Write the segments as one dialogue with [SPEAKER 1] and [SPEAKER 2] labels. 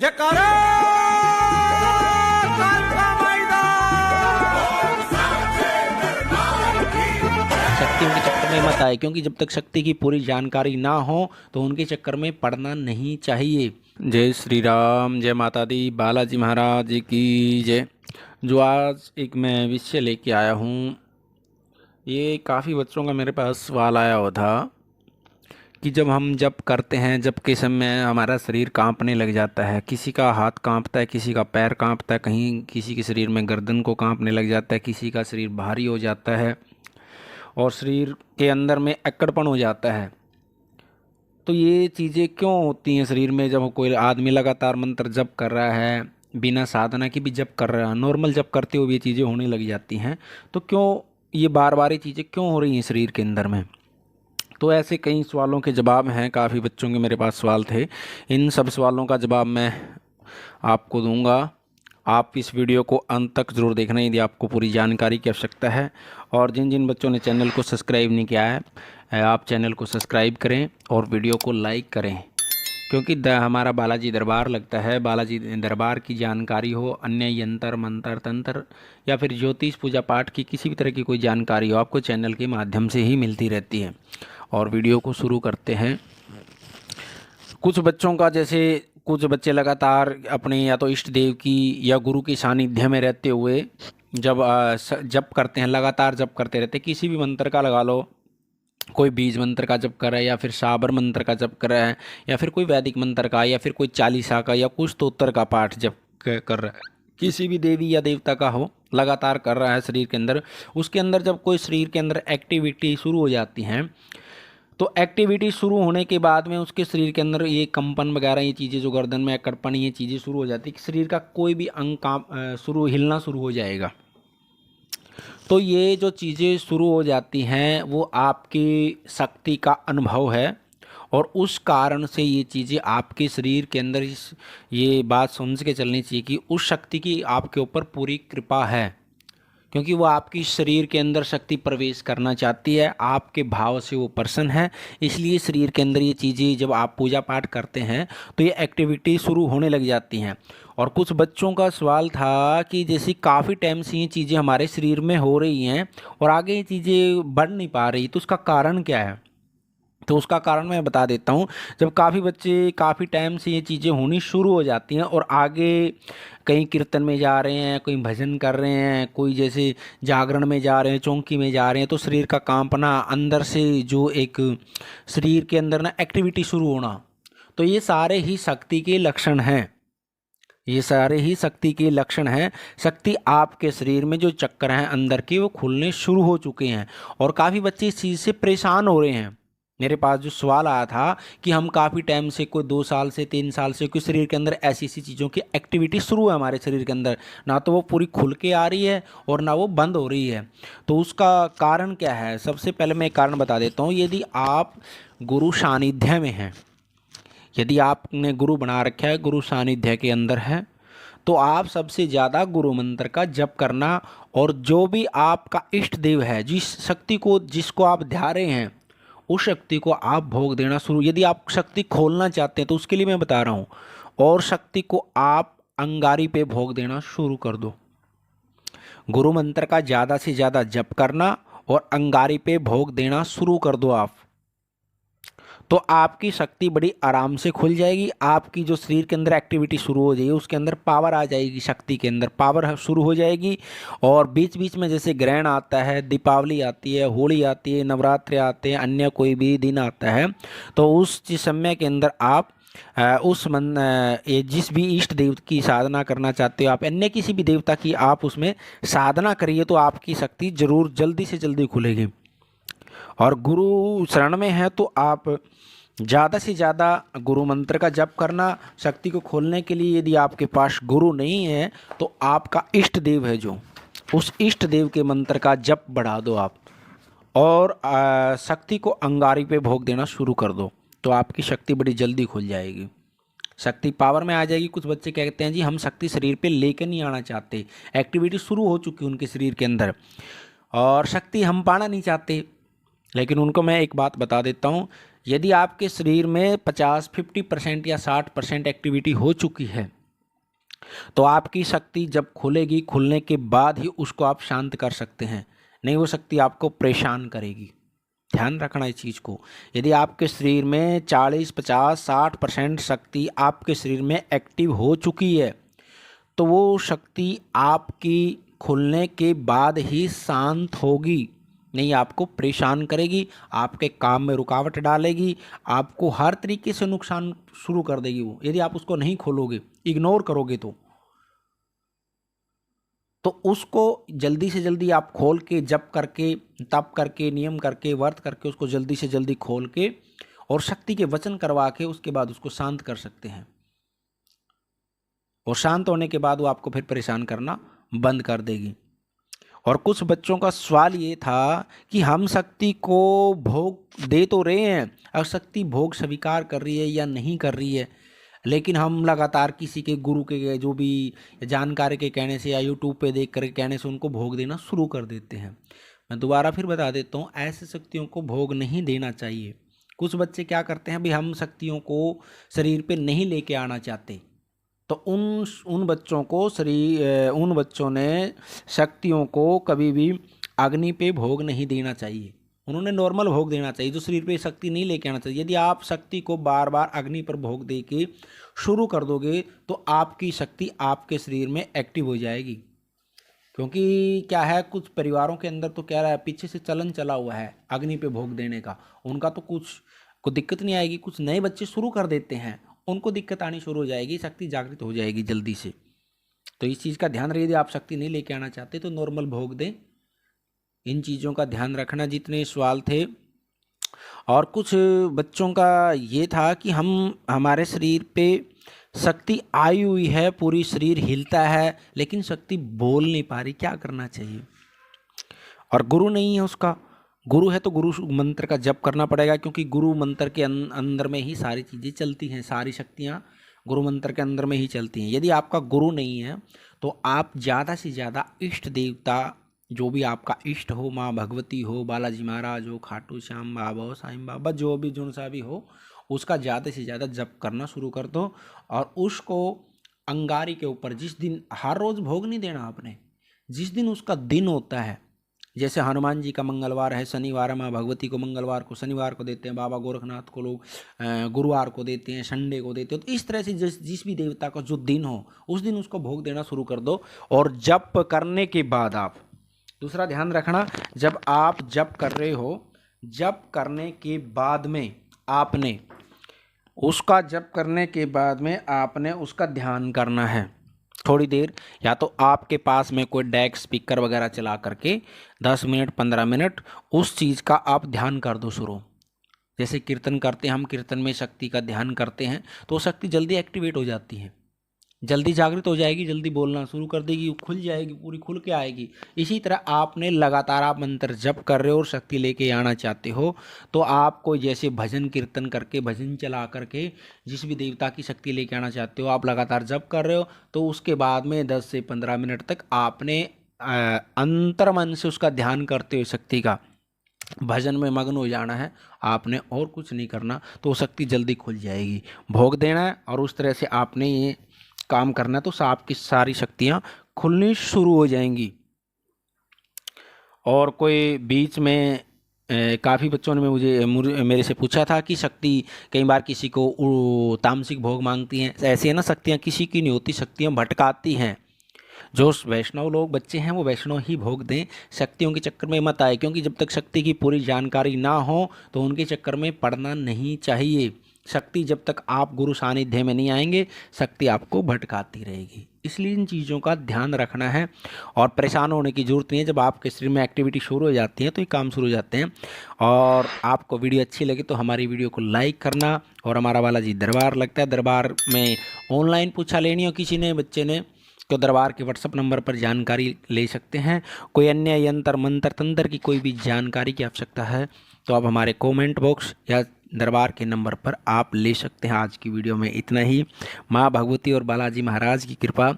[SPEAKER 1] जयकारा कालका मैदान।
[SPEAKER 2] शक्ति उनके चक्कर में मत आए, क्योंकि जब तक शक्ति की पूरी जानकारी ना हो तो उनके चक्कर में पड़ना नहीं चाहिए। जय श्री राम, जय माता दी, बालाजी महाराज की जय। जो आज एक मैं विषय लेके आया हूँ, ये काफ़ी बच्चों का मेरे पास सवाल आया हुआ था कि जब हम जप करते हैं, जप के समय हमारा शरीर कांपने लग जाता है। किसी का हाथ कांपता है, किसी का पैर कांपता है, कहीं किसी के शरीर में गर्दन को कांपने लग जाता है, किसी का शरीर भारी हो जाता है और शरीर के अंदर में अक्कड़पन हो जाता है। तो ये चीज़ें क्यों होती हैं शरीर में? जब कोई आदमी लगातार मंत्र जप कर रहा है, बिना साधना की भी जप कर रहा है, नॉर्मल जप करते हुए ये चीज़ें होने लग जाती हैं, तो क्यों ये बार बार ये चीज़ें क्यों हो रही हैं शरीर के अंदर में? तो ऐसे कई सवालों के जवाब हैं। काफ़ी बच्चों के मेरे पास सवाल थे, इन सब सवालों का जवाब मैं आपको दूंगा। आप इस वीडियो को अंत तक ज़रूर देखना यदि आपको पूरी जानकारी की आवश्यकता है। और जिन जिन बच्चों ने चैनल को सब्सक्राइब नहीं किया है, आप चैनल को सब्सक्राइब करें और वीडियो को लाइक करें, क्योंकि हमारा बालाजी दरबार लगता है। बालाजी दरबार की जानकारी हो, अन्य यंत्र मंत्र तंत्र या फिर ज्योतिष पूजा पाठ की किसी भी तरह की कोई जानकारी हो, आपको चैनल के माध्यम से ही मिलती रहती है। और वीडियो को शुरू करते हैं। कुछ बच्चों का, जैसे कुछ बच्चे लगातार अपने या तो इष्ट देव की या गुरु की सानिध्य में रहते हुए जब जप करते हैं, लगातार जप करते रहते हैं, किसी भी मंत्र का लगा लो, कोई बीज मंत्र का जप कर रहा है या फिर साबर मंत्र का जप कर रहा है या फिर कोई वैदिक मंत्र का या फिर कोई चालीसा का या कुछ स्तोत्र का पाठ जप कर रहा है, किसी भी देवी या देवता का हो, लगातार कर रहा है शरीर के अंदर। उसके अंदर जब कोई शरीर के अंदर एक्टिविटी शुरू हो जाती हैं, तो एक्टिविटी शुरू होने के बाद में उसके शरीर के अंदर ये कंपन वगैरह, ये चीज़ें जो गर्दन में अकड़पन, ये चीज़ें शुरू हो जाती है कि शरीर का कोई भी अंग काम हिलना शुरू हो जाएगा। तो ये जो चीज़ें शुरू हो जाती हैं वो आपकी शक्ति का अनुभव है, और उस कारण से ये चीज़ें आपके शरीर के अंदर ये बात समझ के चलनी चाहिए कि उस शक्ति की आपके ऊपर पूरी कृपा है, क्योंकि वो आपकी शरीर के अंदर शक्ति प्रवेश करना चाहती है, आपके भाव से वो प्रसन्न है। इसलिए शरीर के अंदर ये चीज़ें जब आप पूजा पाठ करते हैं तो ये एक्टिविटी शुरू होने लग जाती हैं। और कुछ बच्चों का सवाल था कि जैसे काफ़ी टाइम से ये चीज़ें हमारे शरीर में हो रही हैं और आगे ये चीज़ें बढ़ नहीं पा रही, तो उसका कारण क्या है? तो उसका कारण मैं बता देता हूँ। जब काफ़ी बच्चे काफ़ी टाइम से ये चीज़ें होनी शुरू हो जाती हैं और आगे कहीं कीर्तन में जा रहे हैं, कोई भजन कर रहे हैं, कोई जैसे जागरण में जा रहे हैं, चौकी में जा रहे हैं, तो शरीर का कांपना, अंदर से जो एक शरीर के अंदर ना एक्टिविटी शुरू होना, तो ये सारे ही शक्ति के लक्षण हैं। ये सारे ही शक्ति के लक्षण हैं। शक्ति आपके शरीर में जो चक्र हैं अंदर के, वो खुलने शुरू हो चुके हैं और काफ़ी बच्चे इस चीज़ से परेशान हो रहे हैं। मेरे पास जो सवाल आया था कि हम काफ़ी टाइम से, कोई 2 साल से 3 साल से, कोई शरीर के अंदर ऐसी ऐसी चीज़ों की एक्टिविटी शुरू है हमारे शरीर के अंदर, ना तो वो पूरी खुल के आ रही है और ना वो बंद हो रही है। तो उसका कारण क्या है? सबसे पहले मैं एक कारण बता देता हूँ। यदि आप गुरु सानिध्य में हैं, यदि आपने गुरु बना रखा है, गुरु सानिध्य के अंदर है, तो आप सबसे ज़्यादा गुरु मंत्र का जप करना, और जो भी आपका इष्ट देव है, जिस शक्ति को, जिसको आप ध्या रहे हैं, उस शक्ति को आप भोग देना शुरू। यदि आप शक्ति खोलना चाहते हैं तो उसके लिए मैं बता रहा हूँ, और शक्ति को आप अंगारी पे भोग देना शुरू कर दो। गुरु मंत्र का ज़्यादा से ज़्यादा जप करना और अंगारी पे भोग देना शुरू कर दो आप, तो आपकी शक्ति बड़ी आराम से खुल जाएगी। आपकी जो शरीर के अंदर एक्टिविटी शुरू हो जाएगी, उसके अंदर पावर आ जाएगी, शक्ति के अंदर पावर शुरू हो जाएगी। और बीच बीच में जैसे ग्रहण आता है, दीपावली आती है, होली आती है, नवरात्रि आते हैं, अन्य कोई भी दिन आता है, तो उस समय के अंदर आप जिस भी इष्ट देव की साधना करना चाहते हो, आप अन्य किसी भी देवता की आप उसमें साधना करिए, तो आपकी शक्ति जरूर जल्दी से जल्दी खुलेगी। और गुरु शरण में है तो आप ज़्यादा से ज़्यादा गुरु मंत्र का जप करना, शक्ति को खोलने के लिए। यदि आपके पास गुरु नहीं है तो आपका इष्ट देव है, जो उस इष्ट देव के मंत्र का जप बढ़ा दो आप, और शक्ति को अंगारी पे भोग देना शुरू कर दो, तो आपकी शक्ति बड़ी जल्दी खुल जाएगी, शक्ति पावर में आ जाएगी। कुछ बच्चे कहते हैं जी हम शक्ति शरीर पे लेकर नहीं आना चाहते, एक्टिविटी शुरू हो चुकी है उनके शरीर के अंदर और शक्ति हम पाना नहीं चाहते, लेकिन उनको मैं एक बात बता देता हूँ, यदि आपके शरीर में 50 या 60% एक्टिविटी हो चुकी है तो आपकी शक्ति जब खुलेगी, खुलने के बाद ही उसको आप शांत कर सकते हैं, नहीं वो शक्ति आपको परेशान करेगी। ध्यान रखना इस चीज़ को। यदि आपके शरीर में 40, 50, 60% शक्ति आपके शरीर में एक्टिव हो चुकी है तो वो शक्ति आपकी खुलने के बाद ही शांत होगी, नहीं आपको परेशान करेगी, आपके काम में रुकावट डालेगी, आपको हर तरीके से नुकसान शुरू कर देगी वो, यदि आप उसको नहीं खोलोगे, इग्नोर करोगे तो उसको जल्दी से जल्दी आप खोल के, जप करके, तप करके, नियम करके, व्रत करके उसको जल्दी से जल्दी खोल के और शक्ति के वचन करवा के उसके बाद उसको शांत कर सकते हैं। और शांत होने के बाद वो आपको फिर परेशान करना बंद कर देगी। और कुछ बच्चों का सवाल ये था कि हम शक्ति को भोग दे तो रहे हैं, और शक्ति भोग स्वीकार कर रही है या नहीं कर रही है, लेकिन हम लगातार किसी के गुरु के जो भी जानकारी के कहने से या यूट्यूब पे देख कर कहने से उनको भोग देना शुरू कर देते हैं। मैं दोबारा फिर बता देता हूँ, ऐसे शक्तियों को भोग नहीं देना चाहिए। कुछ बच्चे क्या करते हैं, भाई हम शक्तियों को शरीर पे नहीं लेके आना चाहते, तो उन बच्चों ने शक्तियों को कभी भी अग्नि पे भोग नहीं देना चाहिए, उन्होंने नॉर्मल भोग देना चाहिए, जो शरीर पे शक्ति नहीं लेके आना चाहिए। यदि आप शक्ति को बार बार अग्नि पर भोग दे के शुरू कर दोगे तो आपकी शक्ति आपके शरीर में एक्टिव हो जाएगी। क्योंकि क्या है, कुछ परिवारों के अंदर तो क्या रहा है, पीछे से चलन चला हुआ है अग्नि पे भोग देने का, उनका तो कुछ को दिक्कत नहीं आएगी। कुछ नए बच्चे शुरू कर देते हैं, उनको दिक्कत आनी शुरू हो जाएगी, शक्ति जागृत हो जाएगी जल्दी से। तो इस चीज़ का ध्यान रखिए, यदि आप शक्ति नहीं लेके आना चाहते तो नॉर्मल भोग दें। इन चीज़ों का ध्यान रखना। जितने सवाल थे, और कुछ बच्चों का ये था कि हमारे शरीर पे शक्ति आई हुई है, पूरी शरीर हिलता है, लेकिन शक्ति बोल नहीं पा रही, क्या करना चाहिए। और गुरु नहीं है उसका, गुरु है तो गुरु मंत्र का जप करना पड़ेगा, क्योंकि गुरु मंत्र के अंदर में ही सारी चीज़ें चलती हैं, सारी शक्तियाँ गुरु मंत्र के अंदर में ही चलती हैं। यदि आपका गुरु नहीं है तो आप ज़्यादा से ज़्यादा इष्ट देवता, जो भी आपका इष्ट हो, माँ भगवती हो, बालाजी महाराज हो, खाटू श्याम बाबा हो, साईं बाबा, जो भी जुन सा भी हो, उसका ज़्यादा से ज़्यादा जप करना शुरू कर दो। और उसको अंगारी के ऊपर, जिस दिन, हर रोज़ भोग नहीं देना आपने, जिस दिन उसका दिन होता है, जैसे हनुमान जी का मंगलवार है, शनिवार है, माँ भगवती को मंगलवार को, शनिवार को देते हैं, बाबा गोरखनाथ को लोग गुरुवार को देते हैं, संडे को देते हो। तो इस तरह से जिस भी देवता का जो दिन हो उस दिन उसको भोग देना शुरू कर दो। और जप करने के बाद आप, दूसरा ध्यान रखना, जब आप जप कर रहे हो, जप करने के बाद में आपने उसका ध्यान करना है थोड़ी देर। या तो आपके पास में कोई डेक स्पीकर वगैरह चला करके 10 मिनट 15 मिनट उस चीज़ का आप ध्यान कर दो शुरू। जैसे कीर्तन करते हैं हम, कीर्तन में शक्ति का ध्यान करते हैं तो शक्ति जल्दी एक्टिवेट हो जाती है, जल्दी जागृत हो जाएगी, जल्दी बोलना शुरू कर देगी, खुल जाएगी, पूरी खुल के आएगी। इसी तरह आपने लगातार, आप मंत्र जप कर रहे हो और शक्ति लेके आना चाहते हो तो आपको जैसे भजन कीर्तन करके, भजन चला करके जिस भी देवता की शक्ति लेके आना चाहते हो, आप लगातार जप कर रहे हो, तो उसके बाद में 10 से 15 मिनट तक आपने अंतर्मन से उसका ध्यान करते हुए शक्ति का भजन में मग्न हो जाना है, आपने और कुछ नहीं करना, तो शक्ति जल्दी खुल जाएगी। भोग देना है और उस तरह से आपने ये काम करना, तो आपकी सारी शक्तियाँ खुलनी शुरू हो जाएंगी। और कोई बीच में काफ़ी बच्चों ने मेरे से पूछा था कि शक्ति कई बार किसी को तामसिक भोग मांगती हैं। ऐसे ना, शक्तियाँ किसी की नहीं होती, शक्तियाँ भटकाती हैं। जो वैष्णव लोग बच्चे हैं वो वैष्णव ही भोग दें, शक्तियों के चक्कर में मत आए, क्योंकि जब तक शक्ति की पूरी जानकारी ना हो तो उनके चक्कर में पड़ना नहीं चाहिए। शक्ति जब तक आप गुरु सानिध्य में नहीं आएंगे, शक्ति आपको भटकाती रहेगी। इसलिए इन चीज़ों का ध्यान रखना है और परेशान होने की ज़रूरत नहीं है। जब आपके शरीर में एक्टिविटी शुरू हो जाती है तो ये काम शुरू हो जाते हैं। और आपको वीडियो अच्छी लगे तो हमारी वीडियो को लाइक करना। और हमारा बालाजी दरबार लगता है, दरबार में ऑनलाइन पूछा लेनी हो किसी ने, बच्चे ने, तो दरबार के व्हाट्सअप नंबर पर जानकारी ले सकते हैं। कोई अन्य यंत्र मंत्र तंत्र की कोई भी जानकारी की आवश्यकता है तो आप हमारे कमेंट बॉक्स या दरबार के नंबर पर आप ले सकते हैं। आज की वीडियो में इतना ही। माँ भगवती और बालाजी महाराज की कृपा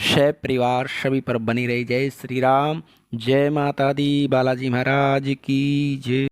[SPEAKER 2] शैव परिवार सभी पर बनी रही। जय श्री राम, जय माता दी, बालाजी महाराज की जय।